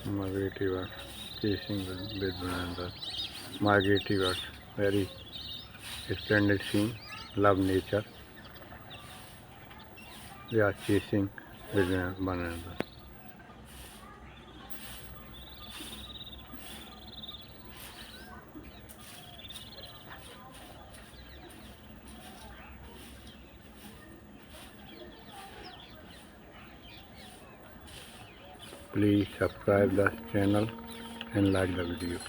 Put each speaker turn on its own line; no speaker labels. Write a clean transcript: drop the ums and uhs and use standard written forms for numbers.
Migratory birds chasing with one another. Migratory birds, very splendid scene. Love nature. They are chasing with one another. Please subscribe the channel and like the video.